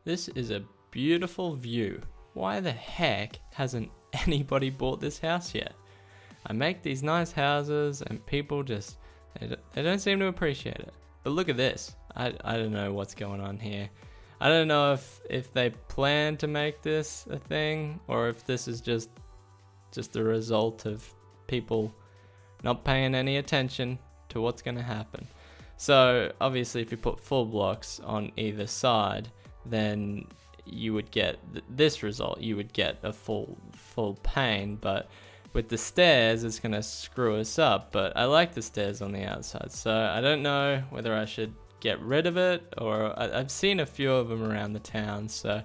This is a beautiful view. Why the heck hasn't anybody bought this house yet? I make these nice houses and people just, they don't seem to appreciate it. But look at this. I don't know what's going on here. I don't know if they plan to make this a thing or if this is just the result of people not paying any attention to what's going to happen. So obviously if you put full blocks on either side, then you would get this result. You would get a full pane, but with the stairs it's going to screw us up. But I like the stairs on the outside, so I don't know whether I should get rid of it, or I've seen a few of them around the town, so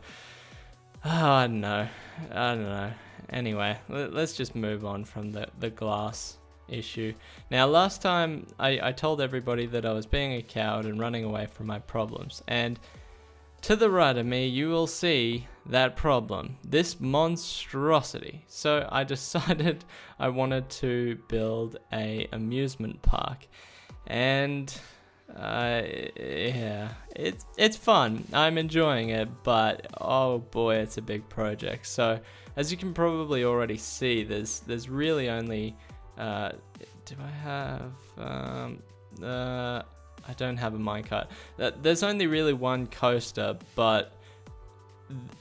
I don't know. Anyway, let's just move on from the glass issue. Now, last time I told everybody that I was being a coward and running away from my problems, and to the right of me you will see that problem, this monstrosity. So I decided I wanted to build a amusement park, and yeah, it's fun. I'm enjoying it, but oh boy, it's a big project. So as you can probably already see, there's really only do I have I don't have a minecart. There's only really one coaster, but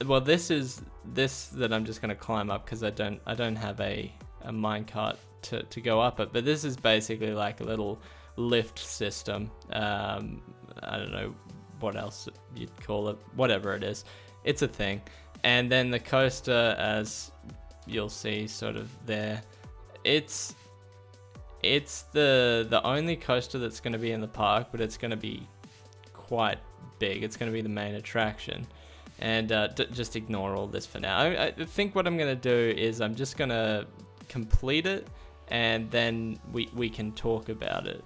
well, this that I'm just gonna climb up because I don't have a minecart to go up it. But this is basically like a little lift system. I don't know what else you'd call it, whatever it is, it's a thing. And then the coaster, as you'll see sort of there, it's the only coaster that's going to be in the park, but it's going to be quite big. It's going to be the main attraction. And just ignore all this for now. I think what I'm going to do is I'm just going to complete it, and then we can talk about it.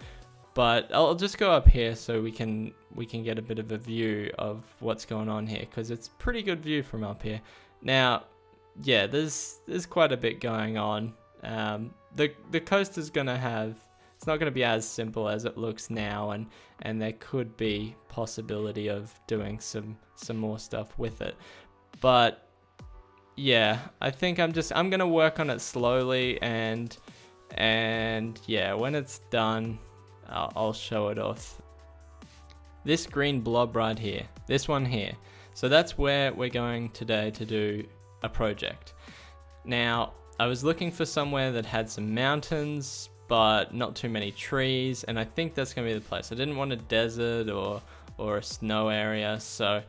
But I'll just go up here so we can get a bit of a view of what's going on here, because it's a pretty good view from up here. Now, yeah, there's quite a bit going on. The coaster's gonna have, it's not gonna be as simple as it looks now, and there could be possibility of doing some more stuff with it. But yeah, I think I'm gonna work on it slowly, and yeah, when it's done, I'll show it off. This green blob right here, this one here. So that's where we're going today to do a project. Now, I was looking for somewhere that had some mountains, but not too many trees, and I think that's gonna be the place. I didn't want a desert or a snow area, so I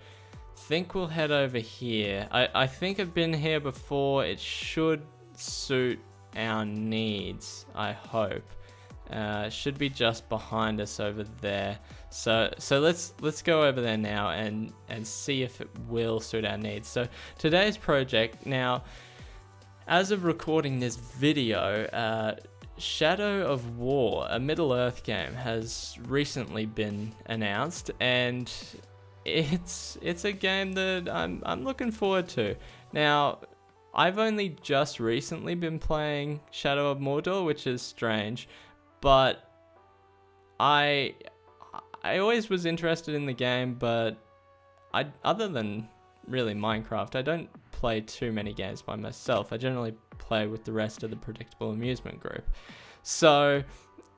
think we'll head over here. I think I've been here before. It should suit our needs, I hope. Should be just behind us over there. So let's go over there now and see if it will suit our needs. So today's project, now, as of recording this video, Shadow of War, a Middle-earth game, has recently been announced, and it's a game that I'm looking forward to. Now, I've only just recently been playing Shadow of Mordor, which is strange, but I always was interested in the game, but other than really Minecraft, I don't play too many games by myself. I generally play with the rest of the Predictable Amusement group. So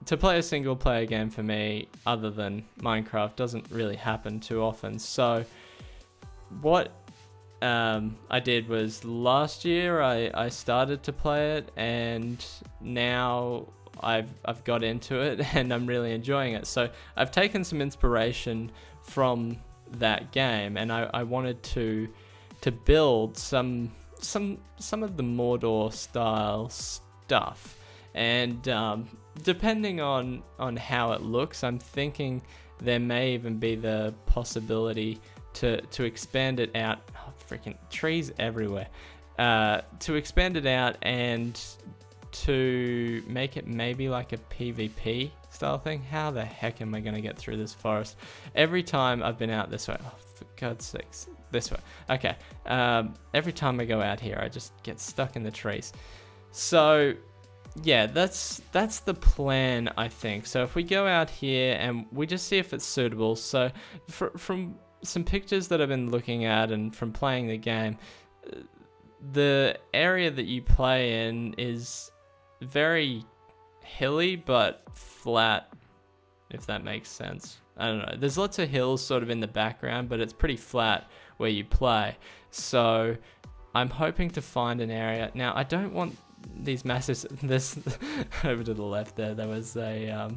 to play a single player game for me, other than Minecraft, doesn't really happen too often. So what I did was last year I started to play it, and now I've got into it and I'm really enjoying it. So I've taken some inspiration from that game, and I wanted to build some of the Mordor style stuff. And depending on how it looks, I'm thinking there may even be the possibility to expand it out. Oh, freaking trees everywhere. To expand it out and to make it maybe like a PvP style thing. How the heck am I going to get through this forest? Every time I've been out this way, oh, for God's sakes, this way. Okay, every time I go out here, I just get stuck in the trees. So yeah, that's the plan, I think. So if we go out here and we just see if it's suitable. So from some pictures that I've been looking at and from playing the game, the area that you play in is very hilly but flat, if that makes sense. I don't know. There's lots of hills sort of in the background, but it's pretty flat where you play. So I'm hoping to find an area. Now, I don't want these massive, this over to the left there was a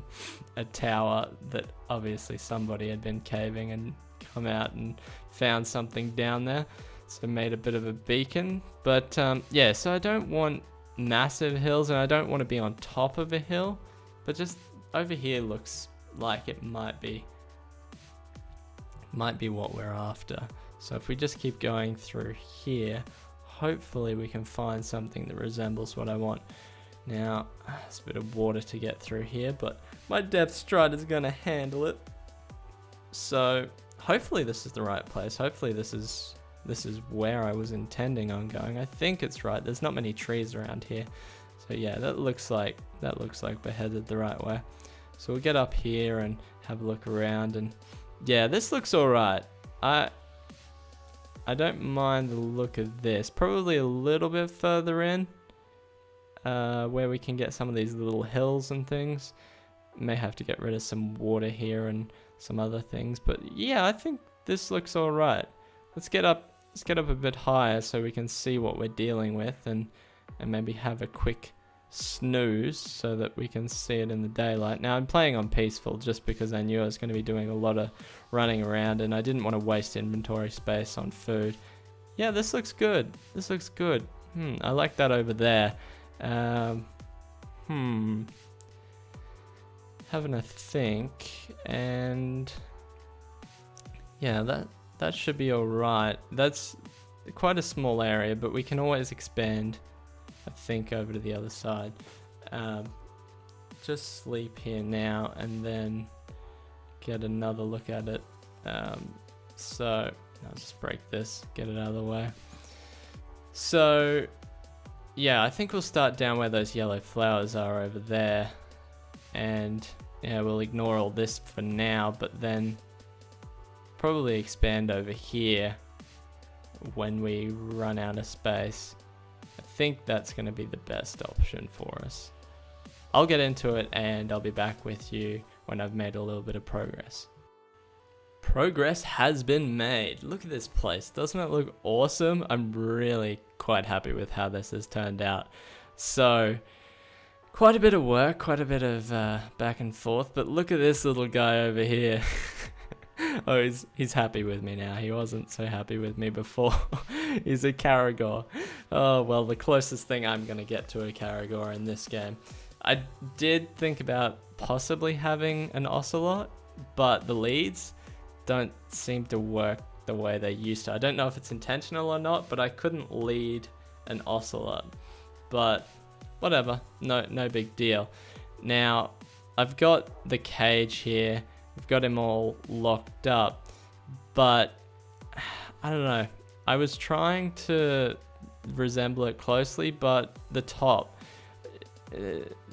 tower that obviously somebody had been caving and come out and found something down there, so made a bit of a beacon. But yeah, so I don't want massive hills, and I don't want to be on top of a hill, but just over here looks like it might be what we're after. So if we just keep going through here, hopefully we can find something that resembles what I want. Now, there's a bit of water to get through here, but my depth stride is going to handle it. So hopefully this is the right place. Hopefully this is where I was intending on going. I think it's right. There's not many trees around here. So yeah, that looks like we're headed the right way. So we'll get up here and have a look around, and yeah, this looks all right. I don't mind the look of this. Probably a little bit further in, where we can get some of these little hills and things. May have to get rid of some water here and some other things, but yeah, I think this looks all right. Let's get up a bit higher so we can see what we're dealing with, and maybe have a quick snooze so that we can see it in the daylight. Now I'm playing on peaceful just because I knew I was going to be doing a lot of running around, and I didn't want to waste inventory space on food. Yeah, this looks good. This looks good. I like that over there. Having a think, and yeah, that should be all right. That's quite a small area, but we can always expand, I think, over to the other side. Just sleep here now and then get another look at it. So I'll just break this, get it out of the way. So yeah, I think we'll start down where those yellow flowers are over there, and yeah, we'll ignore all this for now, but then probably expand over here when we run out of space. I think that's going to be the best option for us. I'll get into it and I'll be back with you when I've made a little bit of progress. Progress has been made. Look at this place. Doesn't it look awesome? I'm really quite happy with how this has turned out. So, quite a bit of work, quite a bit of back and forth, but look at this little guy over here. Oh, he's happy with me now. He wasn't so happy with me before. He's a Caragor. Oh, well, the closest thing I'm going to get to a Caragor in this game. I did think about possibly having an Ocelot, but the leads don't seem to work the way they used to. I don't know if it's intentional or not, but I couldn't lead an Ocelot. But whatever, no big deal. Now, I've got the cage here. We've got him all locked up, but I don't know. I was trying to resemble it closely, but the top,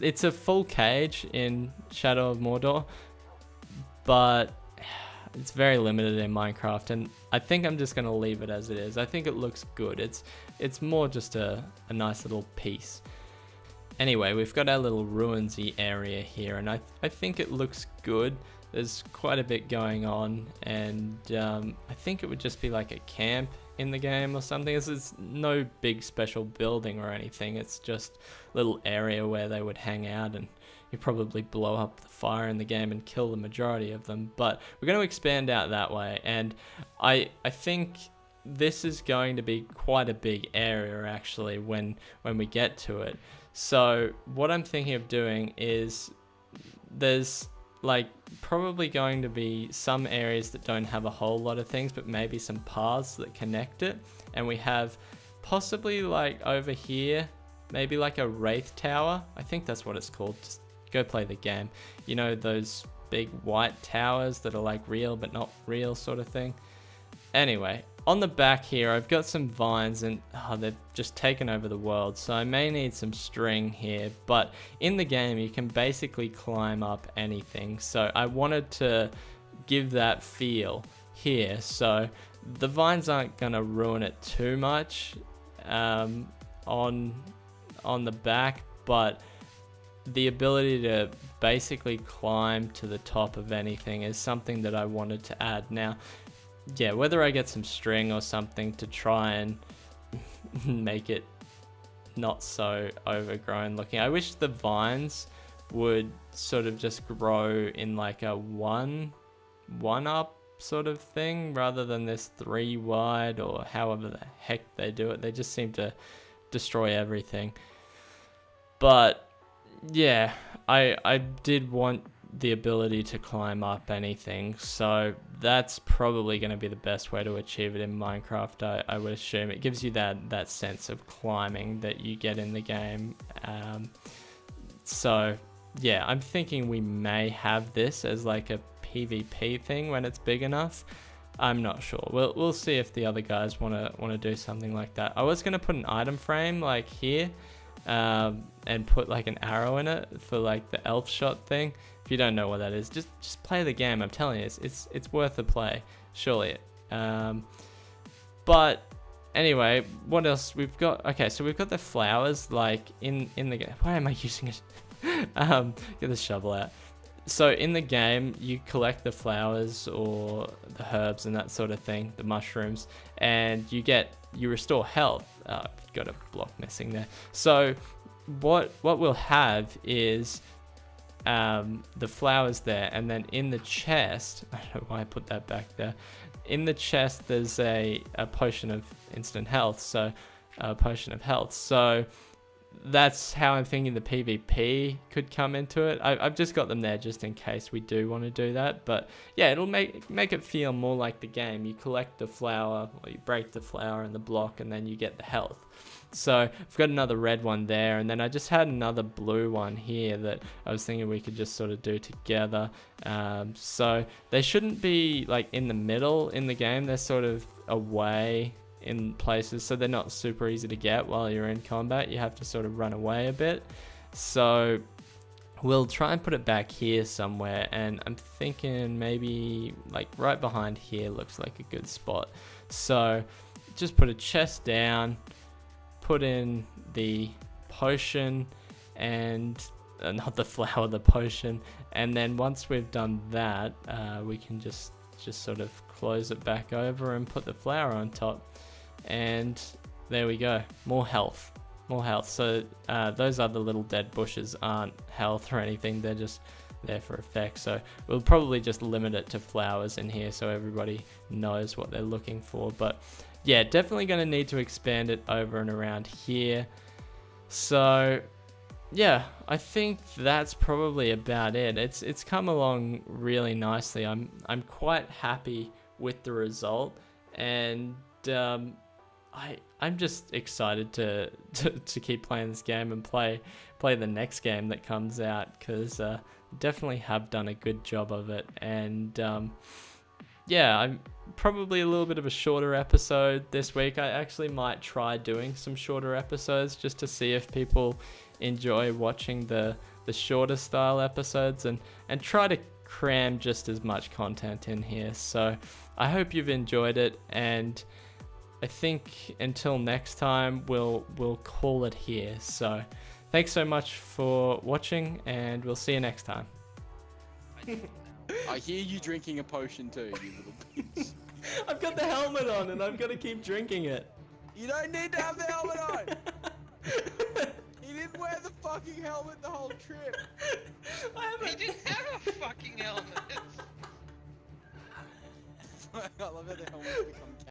it's a full cage in Shadow of Mordor, but it's very limited in Minecraft, and I think I'm just going to leave it as it is. I think it looks good. It's more just a nice little piece. Anyway, we've got our little ruinsy area here, and I think it looks good. There's quite a bit going on, and I think it would just be like a camp in the game or something. This is no big special building or anything. It's just a little area where they would hang out, and you probably blow up the fire in the game and kill the majority of them. But we're going to expand out that way, and I think this is going to be quite a big area actually when we get to it. So what I'm thinking of doing is there's like probably going to be some areas that don't have a whole lot of things, but maybe some paths that connect it. And we have possibly like over here, maybe like a Wraith Tower. I think that's what it's called. Just go play the game. You know, those big white towers that are like real but not real sort of thing. Anyway, on the back here, I've got some vines, and they've just taken over the world, so I may need some string here, but in the game you can basically climb up anything, so I wanted to give that feel here, so the vines aren't gonna ruin it too much on the back, but the ability to basically climb to the top of anything is something that I wanted to add. Now, yeah, whether I get some string or something to try and make it not so overgrown looking. I wish the vines would sort of just grow in like a one up sort of thing rather than this 3 wide or however the heck they do it. They just seem to destroy everything. But yeah, I did want the ability to climb up anything, so that's probably going to be the best way to achieve it in Minecraft. I would assume it gives you that sense of climbing that you get in the game. So yeah, I'm thinking we may have this as like a PvP thing when it's big enough. I'm not sure. We'll see if the other guys want to do something like that. I was going to put an item frame like here, and put like an arrow in it for like the elf shot thing. If you don't know what that is, just play the game. I'm telling you, it's worth a play, surely. But anyway, what else we've got? Okay, so we've got the flowers like in the game. Why am I using it? Get the shovel out. So in the game, you collect the flowers or the herbs and that sort of thing, the mushrooms, and you restore health. Got a block missing there. So what we'll have is the flowers there, and then in the chest, I don't know why I put that back there. In the chest, there's a potion of instant health. So a potion of health. So that's how I'm thinking the PvP could come into it. I've just got them there just in case we do want to do that. But yeah, it'll make it feel more like the game. You collect the flower, or you break the flower in the block, and then you get the health. So I've got another red one there, and then I just had another blue one here that I was thinking we could just sort of do together. So they shouldn't be like in the middle in the game. They're sort of away in places, so they're not super easy to get while you're in combat. You have to sort of run away a bit. So we'll try and put it back here somewhere, and I'm thinking maybe like right behind here looks like a good spot. So just put a chest down, put in the potion, and not the flower, the potion, and then once we've done that, we can just sort of close it back over and put the flower on top. And there we go, more health. So those other little dead bushes aren't health or anything, they're just there for effect. So we'll probably just limit it to flowers in here so everybody knows what they're looking for. But yeah, definitely going to need to expand it over and around here. So yeah, I think that's probably about it. It's come along really nicely. I'm quite happy with the result, and I'm just excited to keep playing this game and play the next game that comes out, because definitely have done a good job of it. And yeah, I'm probably a little bit of a shorter episode this week. I actually might try doing some shorter episodes just to see if people enjoy watching the shorter style episodes, and try to cram just as much content in here. So I hope you've enjoyed it, and I think until next time, we'll call it here. So thanks so much for watching, and we'll see you next time. I hear you drinking a potion too, you little bitch. I've got the helmet on, and I've got to keep drinking it. You don't need to have the helmet on! He didn't wear the fucking helmet the whole trip. He didn't have a fucking helmet. I love how the helmet becomes